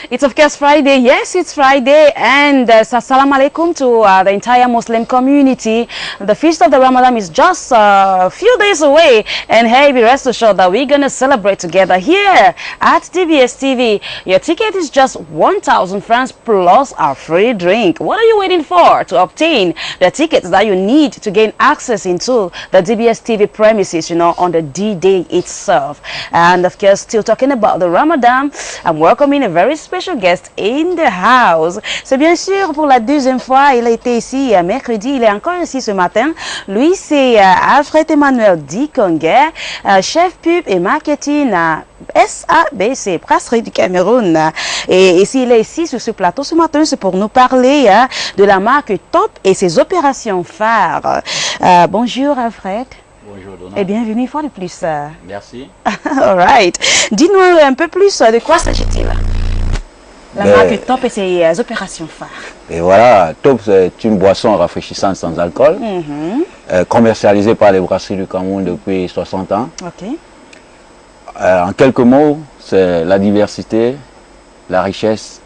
It's of course Friday. Yes, it's Friday, and Assalamu alaikum to the entire Muslim community. The feast of the Ramadan is just a few days away, and hey, be rest assured that we're gonna celebrate together here at DBS TV. Your ticket is just 1,000 francs plus a free drink. What are you waiting for to obtain the tickets that you need to gain access into the DBS TV premises, you know, on the D-Day itself? And of course, still talking about the Ramadan, I'm welcoming a very special guest in the house. C'est bien sûr pour la deuxième fois, il a été ici mercredi, il est encore ici ce matin. Lui, c'est Alfred Emmanuel Dikongue, chef pub et marketing à SABC, Brasserie du Cameroun. Et s'il est ici sur ce plateau ce matin, c'est pour nous parler de la marque Top et ses opérations phares. Bonjour Alfred. Bonjour Donna. Et bienvenue une fois de plus. Merci. All right. Dis-nous un peu plus de quoi s'agit-il. La marque Top et ses opérations phares. Et voilà, Top c'est une boisson rafraîchissante sans alcool, commercialisée par les brasseries du Cameroun depuis 60 ans. Ok. En quelques mots, c'est la diversité, la richesse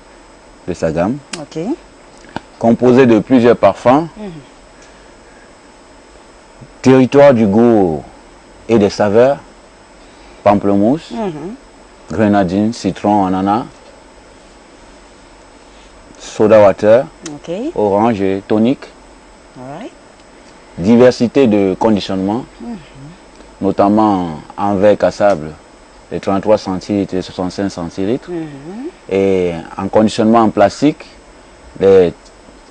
de sa gamme. Ok. Composée de plusieurs parfums, territoire du goût et des saveurs, pamplemousse, grenadine, citron, ananas, soda water, orange et tonique. Alright. Diversité de conditionnement, notamment en verre cassable, de 33 centilitres et 65 centilitres. Et en conditionnement en plastique, de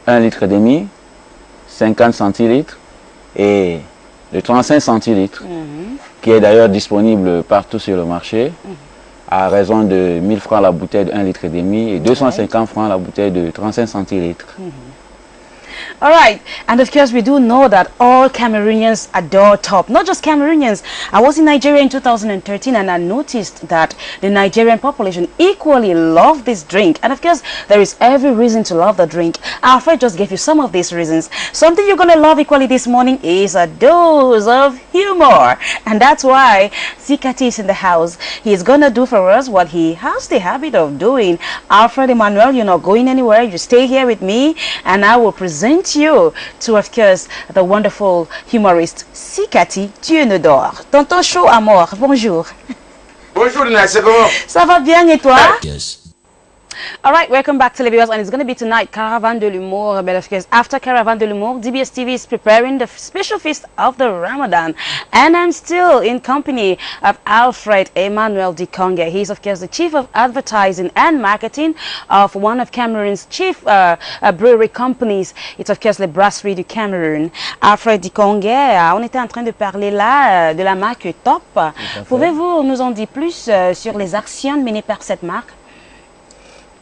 1,5 litre, 50 centilitres et de 35 centilitres, qui est d'ailleurs disponible partout sur le marché, à raison de 1000 francs la bouteille de 1,5 litre et 250 francs la bouteille de 35 centilitres. All right, and of course we do know that all Cameroonians adore Top. Not just Cameroonians. I was in Nigeria in 2013 and I noticed that the Nigerian population equally love this drink. And of course there is every reason to love the drink. Alfred just gave you some of these reasons. Something you're going to love equally this morning is a dose of humor. And that's why Sikati is in the house. He's going to do for us what he has the habit of doing. Alfred Emmanuel, you're not going anywhere. You stay here with me and I will present you to, of course, the wonderful humorist Sikati Dieunedor. Tonton Chaud à mort, bonjour. Bonjour, c'est comment? Ça va bien et toi? Yes. All right, welcome back to Libya's, and it's going to be tonight, Caravane de l'Humour. But of course, after Caravane de l'Humour, DBS TV is preparing the special feast of the Ramadan. And I'm still in company of Alfred Emmanuel Dikongue. He's, of course, the Chief of Advertising and Marketing of one of Cameroon's chief brewery companies. It's, of course, the Brasserie du Cameroun. Alfred Dikongue, on était en train de parler là de la marque Top. Pouvez-vous nous en dire plus sur les actions menées par cette marque?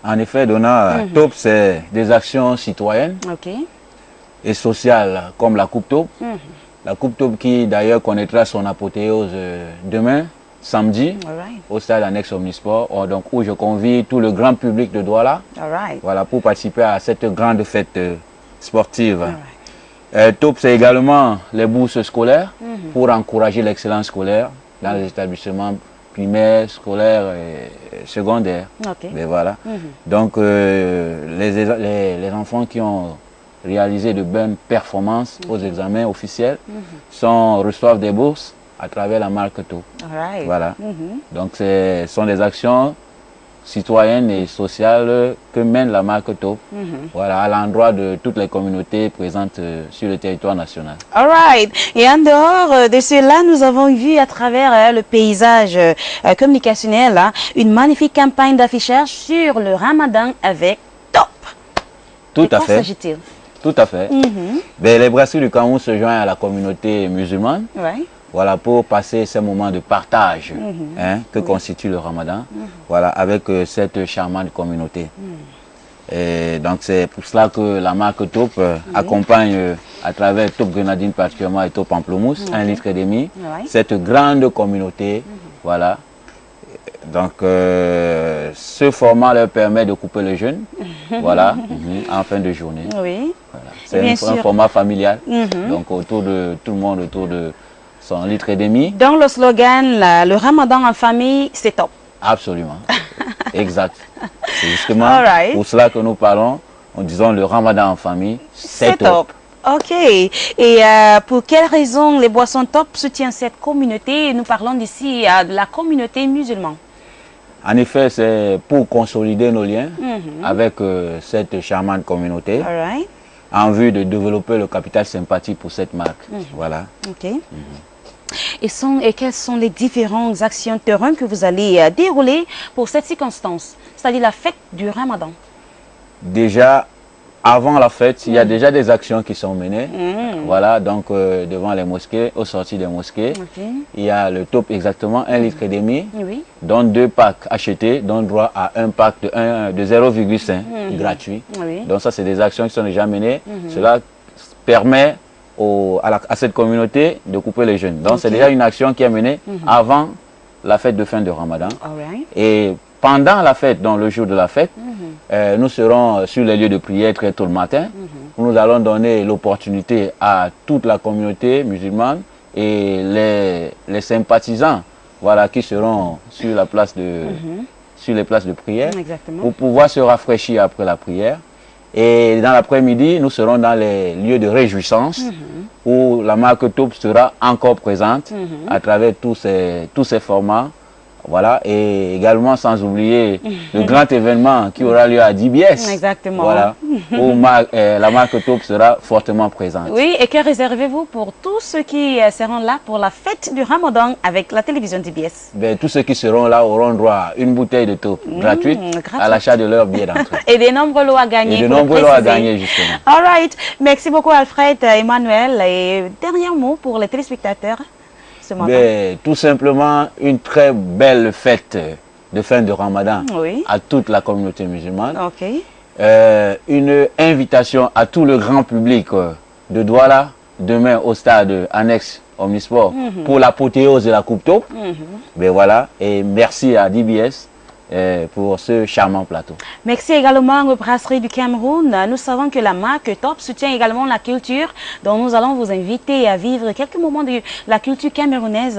En effet, Donna, Top, c'est des actions citoyennes et sociales, comme la Coupe Top. La Coupe Top qui, d'ailleurs, connaîtra son apothéose demain, samedi, au stade annexe Omnisport, donc, où je convie tout le grand public de Douala voilà, pour participer à cette grande fête sportive. Top, c'est également les bourses scolaires pour encourager l'excellence scolaire dans les établissements primaire, scolaire et secondaire. Mais voilà. Donc les enfants qui ont réalisé de bonnes performances aux examens officiels reçoivent des bourses à travers la marque Top. Voilà. Donc ce sont des actions citoyennes et sociales que mène la marque Top, voilà, à l'endroit de toutes les communautés présentes sur le territoire national. All right. Et en dehors de cela, nous avons vu à travers le paysage communicationnel une magnifique campagne d'affichage sur le Ramadan avec Top. Tout à fait. S'agit-il? Tout à fait. Les brasseries du Cameroun se joignent à la communauté musulmane. Voilà, pour passer ces moments de partage que constitue le Ramadan, voilà, avec cette charmante communauté. Et donc c'est pour cela que la marque Top accompagne à travers Top Grenadine particulièrement et Top Pamplemousse, 1,5 litre, cette grande communauté. Voilà. Donc ce format leur permet de couper le jeûne, voilà, en fin de journée. Voilà. C'est un format familial, donc autour de tout le monde, autour de 1,5 litre. Dans le slogan, le Ramadan en famille, c'est top. Absolument. Exact. C'est justement pour cela que nous parlons en disant le ramadan en famille, c'est top. Ok. Et pour quelles raisons les boissons top soutiennent cette communauté? Nous parlons d'ici de la communauté musulmane. En effet, c'est pour consolider nos liens avec cette charmante communauté en vue de développer le capital sympathie pour cette marque. Voilà. Ok. Et quelles sont les différentes actions terrain que vous allez dérouler pour cette circonstance, c'est-à-dire la fête du Ramadan? Déjà, avant la fête, il y a déjà des actions qui sont menées. Voilà, donc devant les mosquées, aux sorties des mosquées, il y a le top exactement 1,5 litre, dont 2 packs achetés, dont droit à un pack de 0,5 gratuit. Donc ça, c'est des actions qui sont déjà menées. Cela permet à cette communauté de couper les jeûnes. Donc c'est déjà une action qui est menée avant la fête de fin de Ramadan. Et pendant la fête, dans le jour de la fête, nous serons sur les lieux de prière très tôt le matin. Nous allons donner l'opportunité à toute la communauté musulmane et les sympathisants, voilà, qui seront sur la place sur les places de prière pour pouvoir se rafraîchir après la prière. Et dans l'après-midi, nous serons dans les lieux de réjouissance où la marque Top sera encore présente à travers tous ces formats. Voilà, et également sans oublier le grand événement qui aura lieu à DBS. Exactement. Voilà, où la marque Top sera fortement présente. Oui, et que réservez-vous pour tous ceux qui seront là pour la fête du Ramadan avec la télévision DBS? Ben, tous ceux qui seront là auront droit à une bouteille de Top gratuite à l'achat de leur billet d'entrée. Et de nombreux lots à gagner. Et de nombreux lots à gagner, justement. All right. Merci beaucoup, Alfred, Emmanuel. Et dernier mot pour les téléspectateurs. Ben, tout simplement une très belle fête de fin de Ramadan à toute la communauté musulmane. Une invitation à tout le grand public de Douala demain au stade annexe Omnisport pour l'apothéose de la Coupe Top. Ben voilà, et merci à DBS pour ce charmant plateau. Merci également aux brasseries du Cameroun. Nous savons que la marque Top soutient également la culture, donc nous allons vous inviter à vivre quelques moments de la culture camerounaise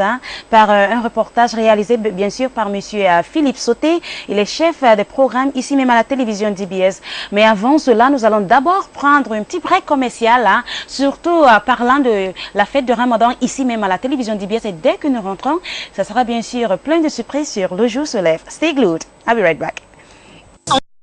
par un reportage réalisé bien sûr par monsieur Philippe Sauté. Il est chef des programmes ici même à la télévision DBS. Mais avant cela, nous allons d'abord prendre un petit break commercial, surtout parlant de la fête de Ramadan ici même à la télévision DBS. Et dès que nous rentrons, ça sera bien sûr plein de surprises sur Le Jour se lève. Stay glued. I'll be right back.